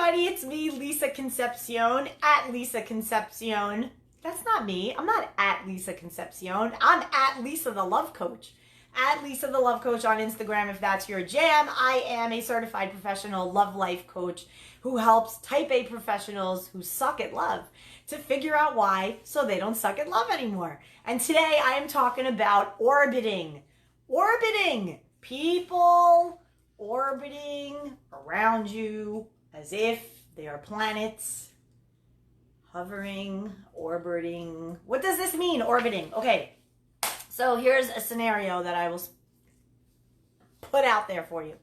everybody, it's me, Lisa Concepcion, at Lisa Concepcion. That's not me. I'm not at Lisa Concepcion. I'm at Lisa the Love Coach. At Lisa the Love Coach on Instagram if that's your jam. I am a certified professional love life coach who helps type A professionals who suck at love to figure out why so they don't suck at love anymore. And today I am talking about orbiting. Orbiting. People orbiting around you as if they are planets, hovering, orbiting. What does this mean, orbiting? Okay, so here's a scenario that I will put out there for you.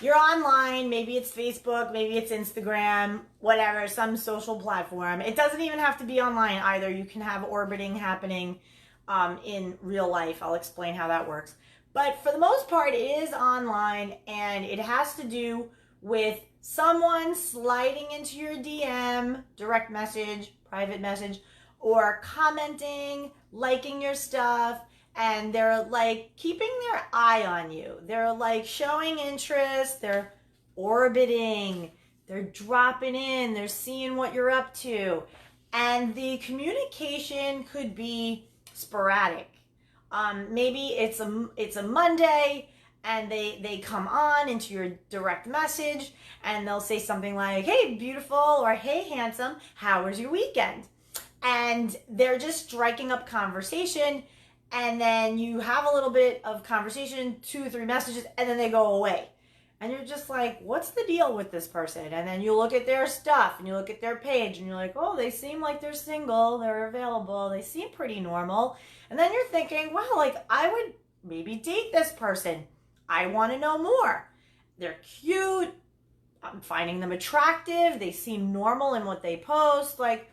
You're online, maybe it's Facebook, maybe it's Instagram, whatever, some social platform. It doesn't even have to be online either. You can have orbiting happening in real life. I'll explain how that works. But for the most part, it is online, and it has to do with someone sliding into your DM, direct message, private message, or commenting, liking your stuff, and they're like keeping their eye on you. They're like showing interest, they're orbiting, they're dropping in, they're seeing what you're up to. And the communication could be sporadic. Maybe it's a Monday and they come on into your direct message and they'll say something like, "Hey, beautiful," or "Hey, handsome, how was your weekend?" And they're just striking up conversation, and then you have a little bit of conversation, 2 or 3 messages, and then they go away. And you're just like, what's the deal with this person? And then you look at their stuff and you look at their page and you're like, oh, they seem like they're single, they're available, they seem pretty normal. And then you're thinking, well, like, I would maybe date this person. I want to know more. They're cute. I'm finding them attractive. They seem normal in what they post. Like,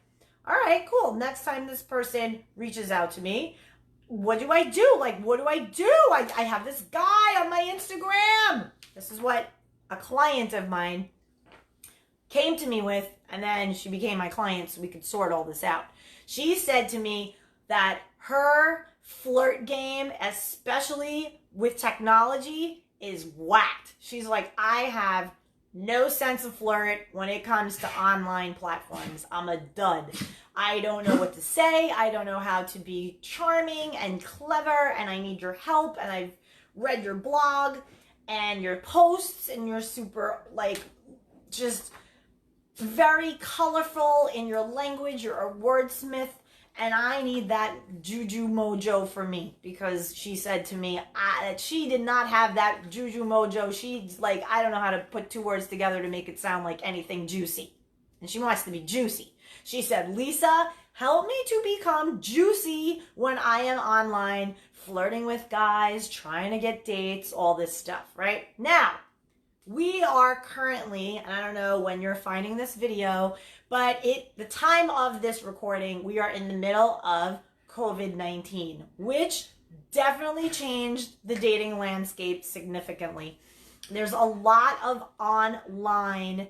all right, cool. Next time this person reaches out to me, what do I do? Like, what do I do? I have this guy on my Instagram. This is what a client of mine came to me with, and then she became my client so we could sort all this out. She said to me that her flirt game, especially with technology, is whacked. She's like, I have no sense of flirt when it comes to online platforms. I'm a dud. I don't know what to say. I don't know how to be charming and clever, and I need your help. And I've read your blog and your posts, and you're super, like, just very colorful in your language. You're a wordsmith, and I need that juju mojo for me, because she said to me that she did not have that juju mojo. She's like, I don't know how to put 2 words together to make it sound like anything juicy. And she wants to be juicy. She said, Lisa, help me to become juicy when I am online, flirting with guys, trying to get dates, all this stuff, right? Now, we are currently, and I don't know when you're finding this video, but the time of this recording, we are in the middle of COVID-19, which definitely changed the dating landscape significantly. There's a lot of online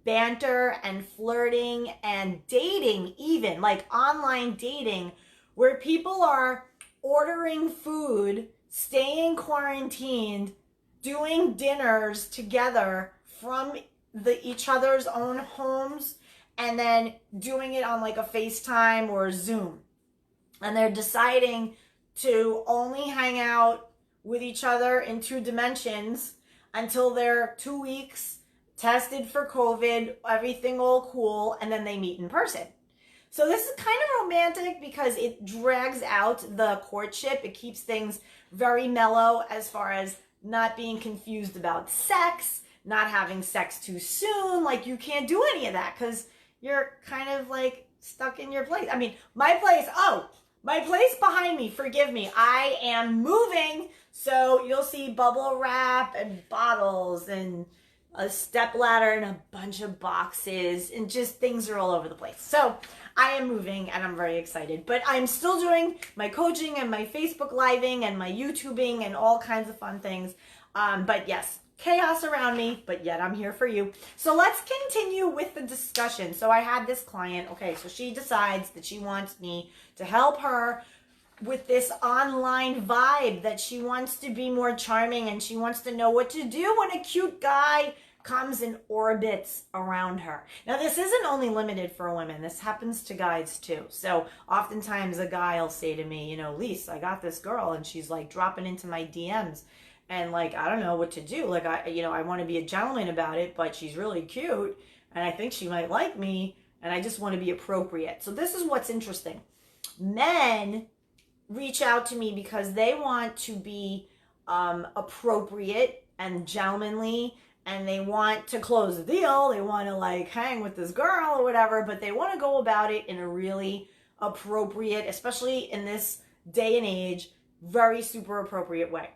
banter and flirting and dating, even like online dating, where people are ordering food, staying quarantined, doing dinners together from each other's own homes, and then doing it on like a FaceTime or a Zoom. And they're deciding to only hang out with each other in 2 dimensions until they're 2 weeks tested for COVID, everything all cool, and then they meet in person. So this is kind of romantic because it drags out the courtship. It keeps things very mellow as far as not being confused about sex, not having sex too soon. Like, you can't do any of that because you're kind of like stuck in your place. I mean, my place behind me, forgive me, I am moving. So you'll see bubble wrap and bottles and a stepladder and a bunch of boxes, and just things are all over the place. So I am moving and I'm very excited, but I'm still doing my coaching and my Facebook living and my YouTubing and all kinds of fun things. But yes, chaos around me, but yet I'm here for you. So let's continue with the discussion. So I had this client, okay, so she decides that she wants me to help her with this online vibe, that she wants to be more charming and she wants to know what to do when a cute guy comes and orbits around her. Now, this isn't only limited for women. This happens to guys too. So oftentimes a guy will say to me, Lise, I got this girl and she's like dropping into my DMs and like, I don't know what to do. Like, I want to be a gentleman about it, but she's really cute and I think she might like me and I just want to be appropriate. So this is what's interesting. Men reach out to me because they want to be appropriate and gentlemanly, and they want to close the deal. They want to like hang with this girl or whatever, but they want to go about it in a really appropriate, especially in this day and age, very super appropriate way.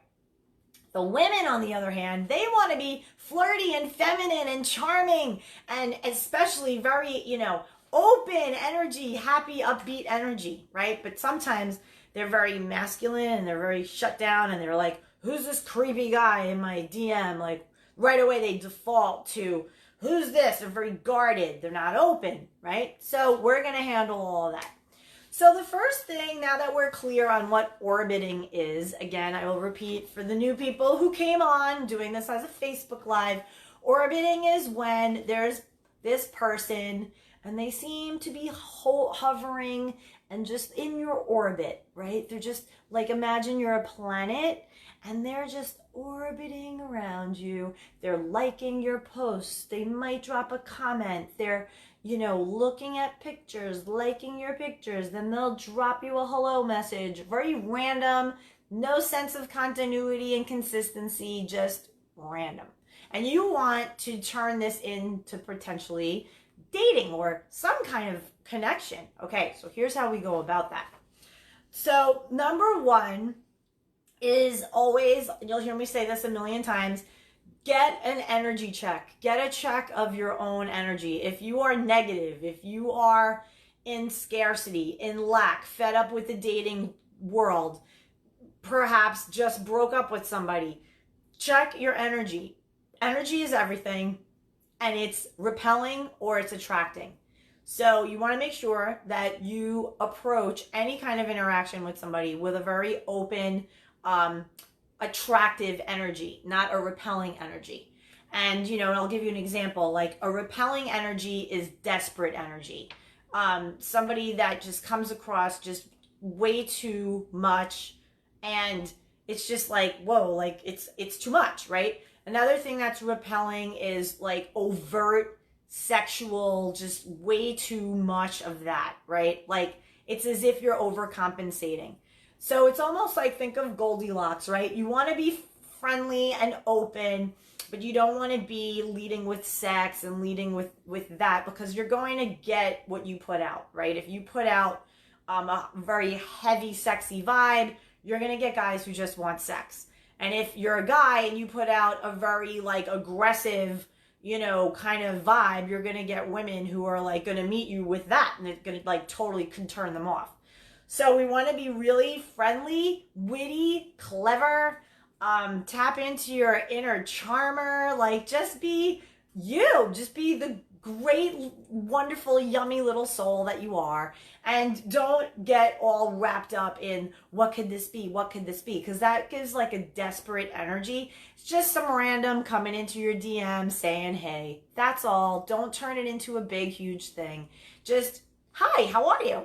The women, on the other hand, they want to be flirty and feminine and charming and especially very, open energy, happy, upbeat energy, right? But sometimes they're very masculine and they're very shut down and they're like, who's this creepy guy in my DM? Like right away they default to, who's this? They're very guarded. They're not open, right? So we're going to handle all of that. So the first thing, now that we're clear on what orbiting is, again, I will repeat for the new people who came on doing this as a Facebook Live, orbiting is when there's this person and they seem to be hovering and just in your orbit, right? They're just like, imagine you're a planet and they're just orbiting around you. They're liking your posts. They might drop a comment. They're, looking at pictures, liking your pictures. Then they'll drop you a hello message. Very random, no sense of continuity and consistency, just random. And you want to turn this into potentially dating or some kind of connection. Okay, so here's how we go about that. So number one is always, you'll hear me say this a million times, get an energy check. Get a check of your own energy. If you are negative, if you are in scarcity, in lack, fed up with the dating world, perhaps just broke up with somebody, check your energy. Energy is everything, and it's repelling or it's attracting. So you want to make sure that you approach any kind of interaction with somebody with a very open, attractive energy, not a repelling energy. And, I'll give you an example. Like a repelling energy is desperate energy. Somebody that just comes across just way too much and it's just like, whoa, like it's too much, right? Another thing that's repelling is like overt sexual, just way too much of that, right? Like it's as if you're overcompensating. So it's almost like, think of Goldilocks, right? You want to be friendly and open, but you don't want to be leading with sex and leading with that, because you're going to get what you put out, right? If you put out a very heavy, sexy vibe, you're going to get guys who just want sex. And if you're a guy and you put out a very like aggressive, kind of vibe, you're going to get women who are like going to meet you with that, and it's going to like totally can turn them off. So we want to be really friendly, witty, clever, tap into your inner charmer, like just be you, just be the great, wonderful, yummy little soul that you are. And don't get all wrapped up in what could this be? What could this be? Because that gives like a desperate energy. It's just some random coming into your DM saying, hey, that's all. Don't turn it into a big, huge thing. Just, hi, how are you?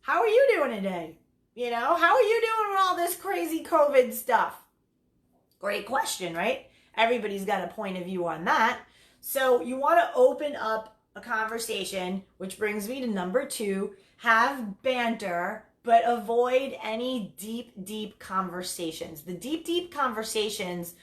How are you doing today? How are you doing with all this crazy COVID stuff? Great question, right? Everybody's got a point of view on that. So you want to open up a conversation, which brings me to number 2, have banter, but avoid any deep conversations. The deep conversations,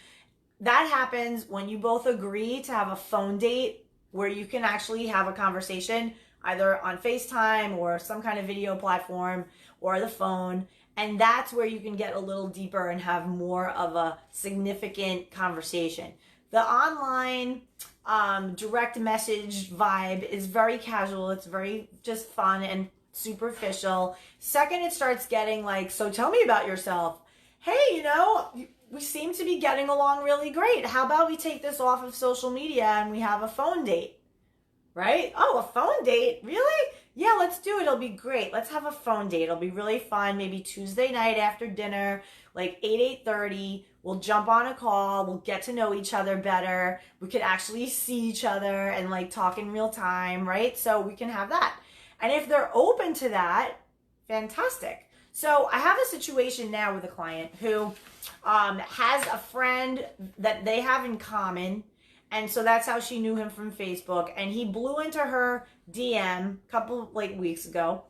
that happens when you both agree to have a phone date where you can actually have a conversation either on FaceTime or some kind of video platform or the phone. And that's where you can get a little deeper and have more of a significant conversation. The online direct message vibe is very casual. It's very just fun and superficial. Second, it starts getting like, so tell me about yourself. Hey, we seem to be getting along really great. How about we take this off of social media and we have a phone date? Right? Oh, a phone date? Really? Yeah, let's do it. It'll be great. Let's have a phone date. It'll be really fun. Maybe Tuesday night after dinner, like 8:30. We'll jump on a call. We'll get to know each other better. We could actually see each other and like talk in real time, right? So we can have that. And if they're open to that, fantastic. So I have a situation now with a client who has a friend that they have in common. And so that's how she knew him from Facebook. And he blew into her DM a couple like weeks ago.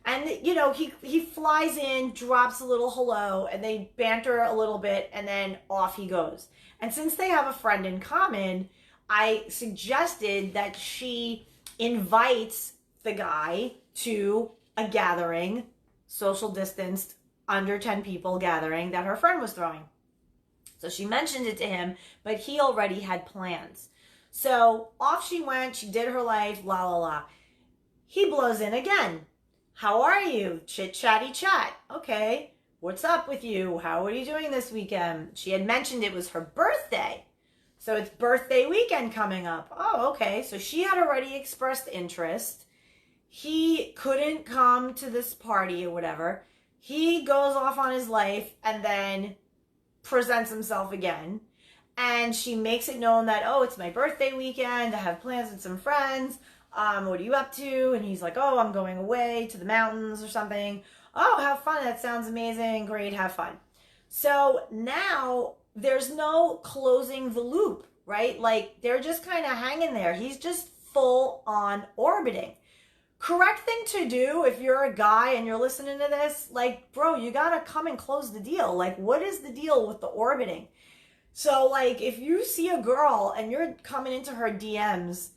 And you know, he flies in, drops a little hello, and they banter a little bit, and then off he goes. And since they have a friend in common, I suggested that she invites the guy to a gathering, social distanced, under 10 people gathering that her friend was throwing. So she mentioned it to him, but he already had plans. So off she went, she did her life, la la la. He blows in again. How are you? Chit chatty chat. Okay, what's up with you? How are you doing this weekend? She had mentioned it was her birthday. So it's birthday weekend coming up. Oh, okay. So she had already expressed interest. He couldn't come to this party or whatever. He goes off on his life and then presents himself again. And she makes it known that, oh, it's my birthday weekend. I have plans with some friends. What are you up to? And he's like, oh, I'm going away to the mountains or something. Oh, have fun. That sounds amazing. Great. Have fun. So now there's no closing the loop, right? Like they're just kind of hanging there. He's just full on orbiting. Correct thing to do if you're a guy and you're listening to this, like, bro, you got to come and close the deal. Like, what is the deal with the orbiting? So, like, if you see a girl and you're coming into her DMs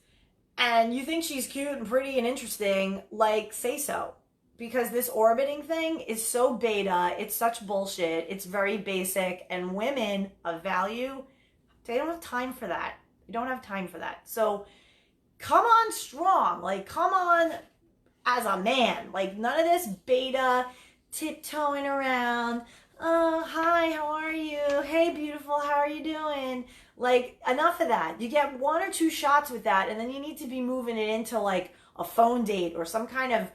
and you think she's cute and pretty and interesting, like, say so. Because this orbiting thing is so beta. It's such bullshit. It's very basic. And women of value, they don't have time for that. They don't have time for that. So, come on strong. Like, come on as a man. Like, none of this beta tiptoeing around. Oh, hi, how are you? Hey, beautiful, how are you doing? Like, enough of that. You get one or two shots with that, and then you need to be moving it into, like, a phone date or some kind of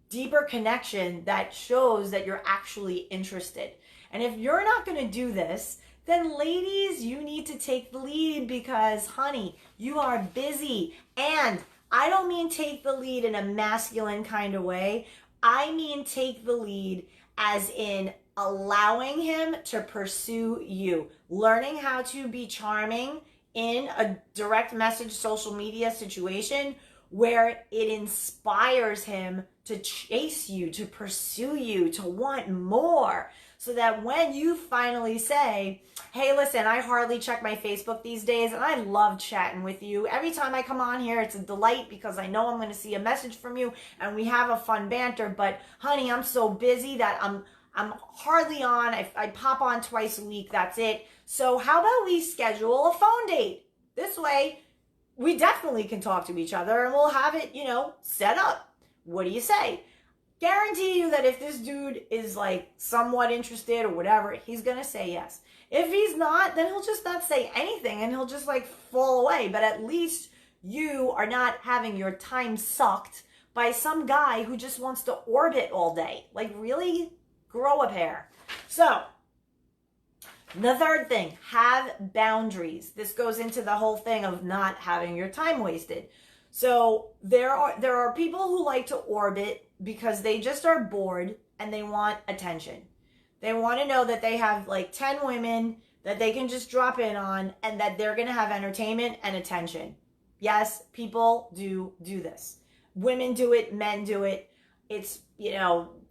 deeper connection that shows that you're actually interested. And if you're not going to do this, then ladies, you need to take the lead because, honey, you are busy. And I don't mean take the lead in a masculine kind of way. I mean take the lead as in allowing him to pursue you, learning how to be charming in a direct message social media situation where it inspires him to chase you, to pursue you, to want more. So that when you finally say, hey, listen, I hardly check my Facebook these days and I love chatting with you. Every time I come on here, it's a delight because I know I'm going to see a message from you and we have a fun banter. But honey, I'm so busy that I'm hardly on. I pop on twice a week. That's it. So how about we schedule a phone date? This way, we definitely can talk to each other and we'll have it, set up. What do you say? Guarantee you that if this dude is like somewhat interested or whatever, he's going to say yes. If he's not, then he'll just not say anything and he'll just like fall away. But at least you are not having your time sucked by some guy who just wants to orbit all day. Like, really? Grow a pair. So, the third thing, have boundaries. This goes into the whole thing of not having your time wasted. So there are people who like to orbit because they just are bored and they want attention. They want to know that they have like 10 women that they can just drop in on and that they're going to have entertainment and attention. Yes, people do this. Women do it, men do it. It's,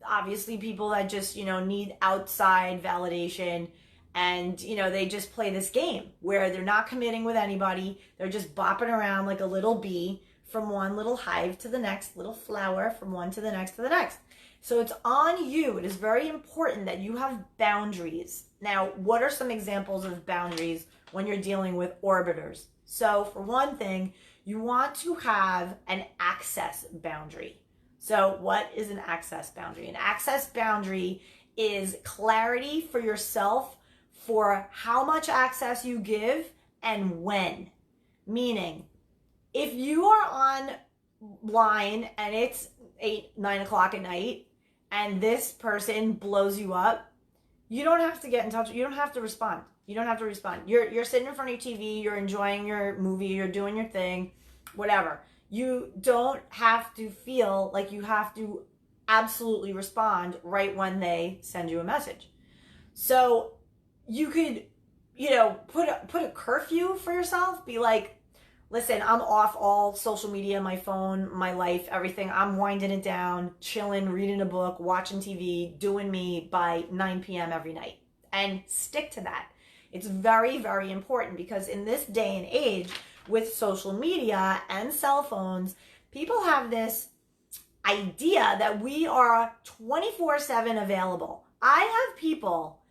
obviously people that just, need outside validation. And, they just play this game where they're not committing with anybody. They're just bopping around like a little bee from one little hive to the next, little flower from one to the next to the next. So it's on you. It is very important that you have boundaries. Now, what are some examples of boundaries when you're dealing with orbiters? So for one thing, you want to have an access boundary. So what is an access boundary? An access boundary is clarity for yourself for how much access you give and when. Meaning, if you are online and it's 8, 9 o'clock at night and this person blows you up, you don't have to get in touch. You don't have to respond. You don't have to respond. You're sitting in front of your TV, you're enjoying your movie, you're doing your thing, whatever. You don't have to feel like you have to absolutely respond right when they send you a message. So you could, put a curfew for yourself. Be like, listen, I'm off all social media, my phone, my life, everything. I'm winding it down, chilling, reading a book, watching TV, doing me by 9 p.m. every night. And stick to that. It's very, very important because in this day and age with social media and cell phones, people have this idea that we are 24/7 available. I have people,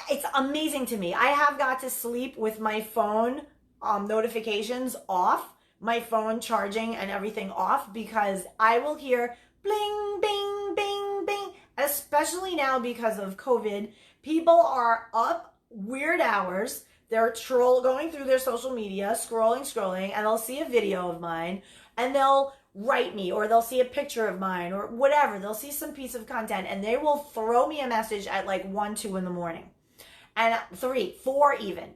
it's amazing to me. I have got to sleep with my phone notifications off, my phone charging and everything off, because I will hear bling, bing, bing, bing, especially now because of COVID. People are up weird hours. They're going through their social media, scrolling, and they'll see a video of mine and they'll write me, or they'll see a picture of mine or whatever. They'll see some piece of content and they will throw me a message at like 1, 2 in the morning, and 3, 4 even.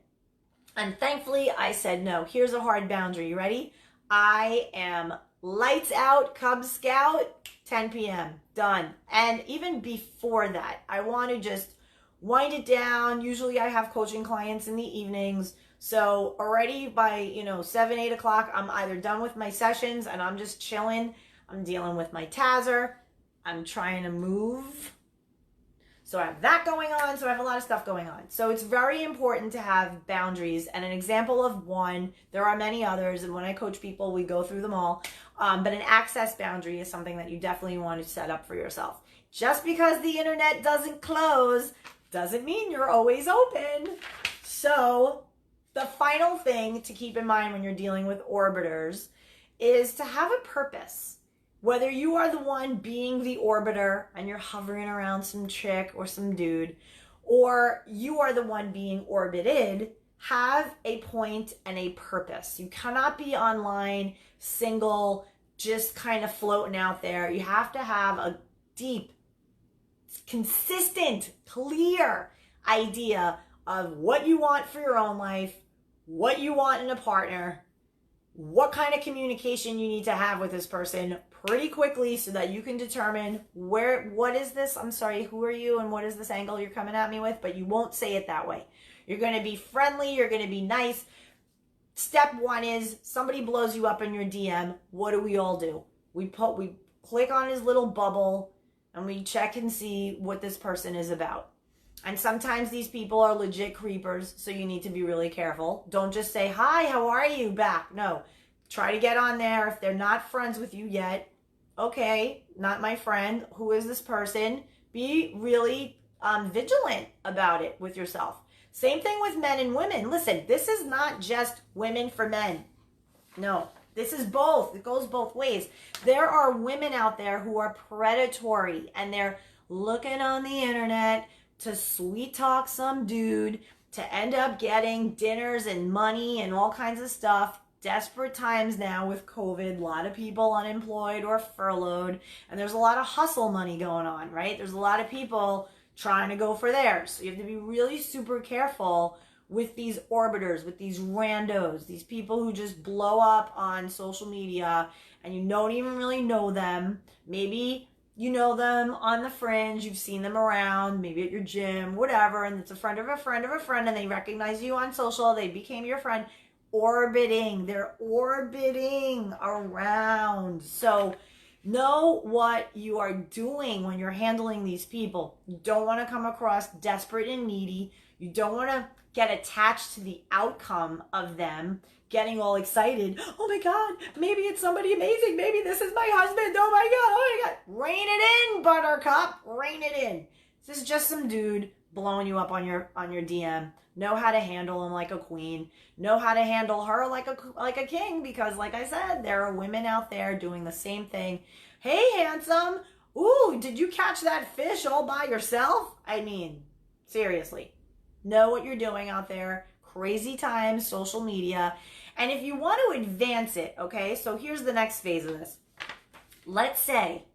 And thankfully I said no. Here's a hard boundary. You ready? I am lights out, Cub Scout, 10 p.m. Done. And even before that, I want to just wind it down. Usually I have coaching clients in the evenings. So already by, 7, 8 o'clock, I'm either done with my sessions and I'm just chilling. I'm dealing with my Tazer. I'm trying to move. So I have that going on. So I have a lot of stuff going on. So it's very important to have boundaries. And an example of one, there are many others. And when I coach people, we go through them all. But an access boundary is something that you definitely want to set up for yourself. Just because the internet doesn't close doesn't mean you're always open. So the final thing to keep in mind when you're dealing with orbiters is to have a purpose. Whether you are the one being the orbiter and you're hovering around some chick or some dude, or you are the one being orbited, have a point and a purpose. You cannot be online, single, just kind of floating out there. You have to have a deep, consistent, clear idea of what you want for your own life, what you want in a partner, what kind of communication you need to have with this person pretty quickly so that you can determine what is this? I'm sorry, who are you and what is this angle you're coming at me with? But you won't say it that way. You're going to be friendly. You're going to be nice. Step 1 is somebody blows you up in your DM. What do we all do? We click on his little bubble and we check and see what this person is about. And sometimes these people are legit creepers, so you need to be really careful. Don't just say, hi, how are you, back. No, try to get on there. If they're not friends with you yet, okay, not my friend. Who is this person? Be really vigilant about it with yourself. Same thing with men and women. Listen, this is not just women for men. No, this is both. It goes both ways. There are women out there who are predatory and they're looking on the internet to sweet talk some dude to end up getting dinners and money and all kinds of stuff. Desperate times now with COVID, a lot of people unemployed or furloughed, and there's a lot of hustle money going on, right? There's a lot of people trying to go for theirs. So you have to be really super careful with these orbiters, with these randos, these people who just blow up on social media and you don't even really know them. Maybe you know them on the fringe, you've seen them around, maybe at your gym, whatever, and it's a friend of a friend of a friend, and they recognize you on social, they became your friend. Orbiting, they're orbiting around. So know what you are doing when you're handling these people. You don't want to come across desperate and needy. You don't want to get attached to the outcome of them getting all excited. Oh my God, maybe it's somebody amazing. Maybe this is my husband. Oh my God. Rein it in, buttercup. Rein it in. This is just some dude blowing you up on your DM. Know how to handle him like a queen. Know how to handle her like a king, because like I said, there are women out there doing the same thing. Hey, handsome. Ooh, did you catch that fish all by yourself? I mean, seriously. Know what you're doing out there. Crazy times, social media. And if you want to advance it, okay, so here's the next phase of this. let's say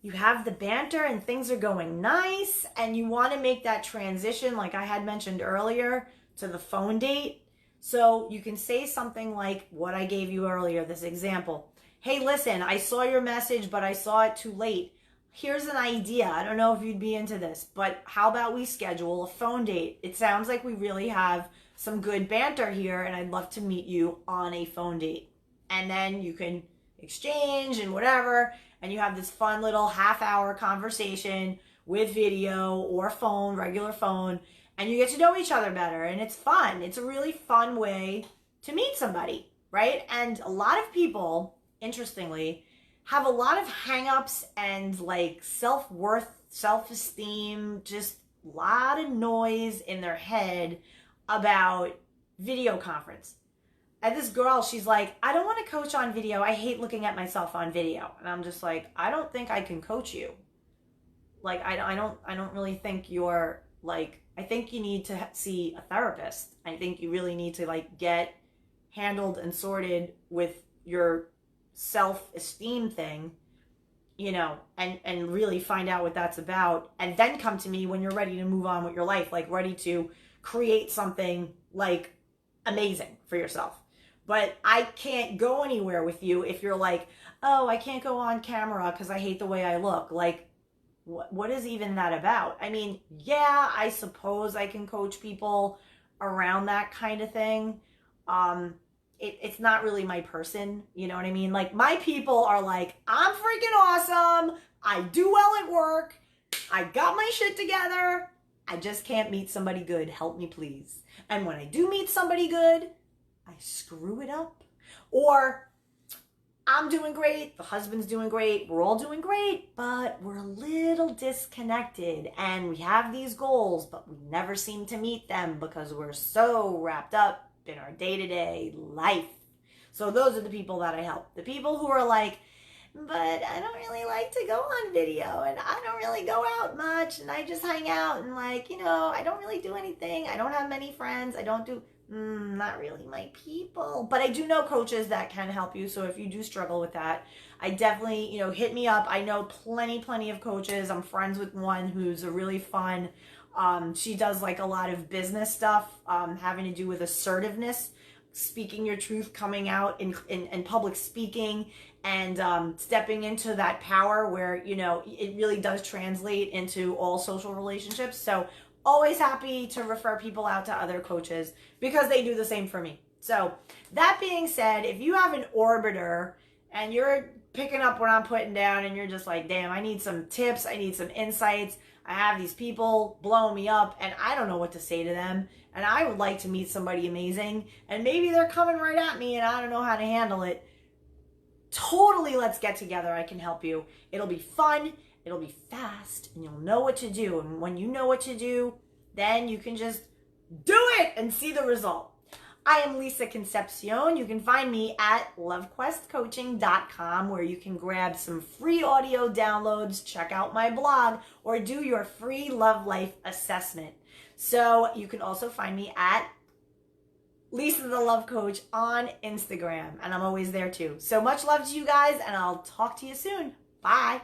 you have the banter and things are going nice and you want to make that transition, like I had mentioned earlier, to the phone date. So you can say something like what I gave you earlier, this example. Hey, listen, I saw your message, but I saw it too late. Here's an idea. I don't know if you'd be into this, but how about we schedule a phone date? It sounds like we really have some good banter here, and I'd love to meet you on a phone date. And then you can exchange and whatever, and you have this fun little half-hour conversation with video or phone, regular phone, and you get to know each other better, and it's fun. It's a really fun way to meet somebody, right? And a lot of people, interestingly, have a lot of hang-ups and like self-worth, self-esteem, just a lot of noise in their head about video conference. And this girl, she's like, I don't want to coach on video. I hate looking at myself on video. And I'm just like, I don't think I can coach you. Like, I don't really think you're like, I think you need to see a therapist. I think you really need to like get handled and sorted with your self-esteem thing, you know, and really find out what that's about, and then come to me when you're ready to move on with your life, like ready to create something like amazing for yourself. But I can't go anywhere with you if you're like, oh, I can't go on camera because I hate the way I look. Like, what is even that about? I mean, yeah, I suppose I can coach people around that kind of thing. It's not really my person, you know what I mean? Like, my people are like, I'm freaking awesome, I do well at work, I got my shit together, I just can't meet somebody good, help me please. And when I do meet somebody good, I screw it up. Or, I'm doing great, the husband's doing great, we're all doing great, but we're a little disconnected, and we have these goals, but we never seem to meet them because we're so wrapped up in our day-to-day life. So those are the people that I help. The people who are like, but I don't really like to go on video, and I don't really go out much, and I just hang out, and like, you know, I don't really do anything. I don't have many friends. I don't do, not really my people. But I do know coaches that can help you. So if you do struggle with that, I definitely, you know, hit me up. I know plenty of coaches. I'm friends with one who's a really fun, she does like a lot of business stuff, having to do with assertiveness, speaking your truth, coming out in public speaking, and stepping into that power where, you know, it really does translate into all social relationships. So always happy to refer people out to other coaches because they do the same for me. So that being said, if you have an orbiter and you're picking up what I'm putting down and you're just like, damn, I need some tips, I need some insights, I have these people blowing me up and I don't know what to say to them, and I would like to meet somebody amazing, and maybe they're coming right at me and I don't know how to handle it. Totally, let's get together. I can help you. It'll be fun, it'll be fast, and you'll know what to do. And when you know what to do, then you can just do it and see the result. I am Lisa Concepcion. You can find me at lovequestcoaching.com, where you can grab some free audio downloads, check out my blog, or do your free love life assessment. So you can also find me at Lisa the Love Coach on Instagram, and I'm always there too. So much love to you guys, and I'll talk to you soon. Bye.